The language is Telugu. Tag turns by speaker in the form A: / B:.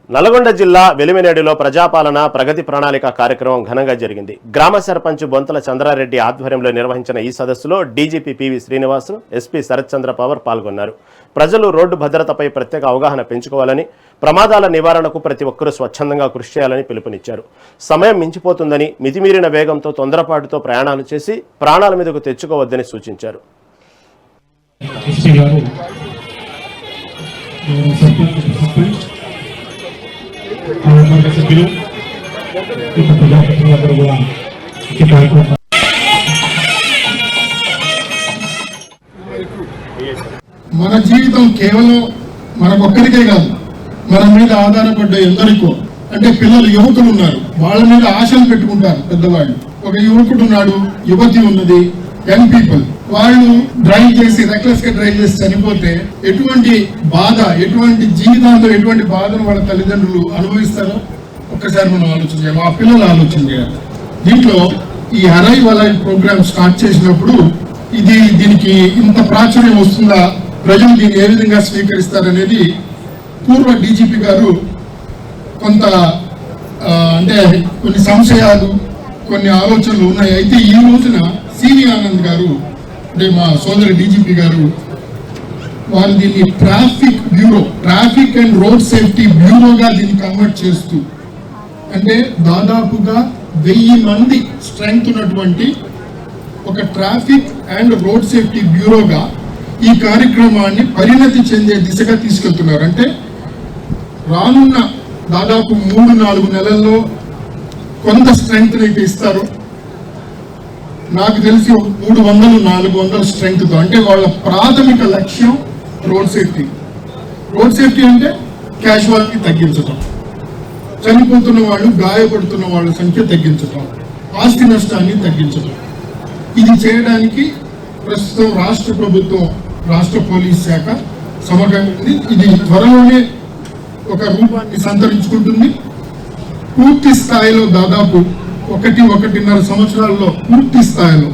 A: నల్గొండ జిల్లా వెలిమినేడులో ప్రజాపాలన ప్రగతి ప్రణాళిక కార్యక్రమం ఘనంగా జరిగింది. గ్రామ సర్పంచ్ బొంతల చంద్రారెడ్డి ఆధ్వర్యంలో నిర్వహించిన ఈ సదస్సులో DGP PV Srinivas, SP Sarathchandra Pawar పాల్గొన్నారు. ప్రజలు రోడ్డు భద్రతపై ప్రత్యేక అవగాహన పెంచుకోవాలని, ప్రమాదాల నివారణకు ప్రతి ఒక్కరూ స్వచ్ఛందంగా కృషి చేయాలని పిలుపునిచ్చారు. సమయం మించిపోతుందని, మితిమీరిన వేగంతో తొందరపాటుతో ప్రయాణాలు చేసి ప్రాణాల మీదకు తెచ్చుకోవద్దని సూచించారు.
B: మన జీవితం కేవలం మనకొక్కరికే కాదు, మన మీద ఆధారపడ్డ ఎందరికో. అంటే పిల్లలు, యువకులు ఉన్నారు, వాళ్ళ మీద ఆశలు పెట్టుకుంటారు పెద్దవాళ్ళు. ఒక యువకుడు ఉన్నాడు, యువతి ఉన్నది, యంగ్ పీపుల్. వాళ్ళు డ్రైవ్ చేసి రెక్లెస్ గా డ్రైవ్ చేసి చనిపోతే ఎటువంటి బాధ, ఎటువంటి జీవితంలో ఎటువంటి బాధను వాళ్ళ తల్లిదండ్రులు అనుభవిస్తారో ఒక్కసారి మనం ఆలోచన చేయాలి, ఆ పిల్లలు ఆలోచన చేయాలి. దీంట్లో ఈ అరైవ్ అలైవ్ ప్రోగ్రామ్ స్టార్ట్ చేసినప్పుడు దీనికి ఇంత ప్రాచుర్యం వస్తుందా, ప్రజలు దీన్ని ఏ విధంగా స్వీకరిస్తారనేది పూర్వ డీజీపీ గారు కొంత అంటే కొన్ని సంశయాలు, కొన్ని ఆలోచనలు ఉన్నాయి. అయితే ఈ రోజున సివి ఆనంద్ గారు, అంటే మా సోదరి డీజీపీ గారు, వారు దీన్ని traffic bureau, traffic and road safety బ్యూరోగా దీన్ని కన్వర్ట్ చేస్తూ, అంటే దాదాపుగా 1000 మంది స్ట్రెంగ్త్ ఉన్నటువంటి ఒక ట్రాఫిక్ అండ్ రోడ్ సేఫ్టీ బ్యూరోగా ఈ కార్యక్రమాన్ని పరిణతి చెందే దిశగా తీసుకెళ్తున్నారు. అంటే రానున్న దాదాపు 3-4 నెలల్లో కొంత స్ట్రెంగ్త్ అయితే ఇస్తారు. నాకు తెలిసి 300-400 స్ట్రెంగ్త్తో, అంటే వాళ్ళ ప్రాథమిక లక్ష్యం రోడ్ సేఫ్టీ. రోడ్ సేఫ్టీ అంటే క్యాజువాలిటీ తగ్గించడం, చనిపోతున్న వాళ్ళు, గాయపడుతున్న వాళ్ళ సంఖ్య తగ్గించడం, ఆస్తి నష్టాన్ని తగ్గించడం. ఇది చేయడానికి ప్రస్తుతం రాష్ట్ర ప్రభుత్వం, రాష్ట్ర పోలీస్ శాఖ సమగ్రంగా ఇది త్వరలోనే ఒక రూపాన్ని సంతరించుకుంటుంది. పూర్తి స్థాయిలో దాదాపు 1-1.5 సంవత్సరాల్లో పూర్తి స్థాయిలో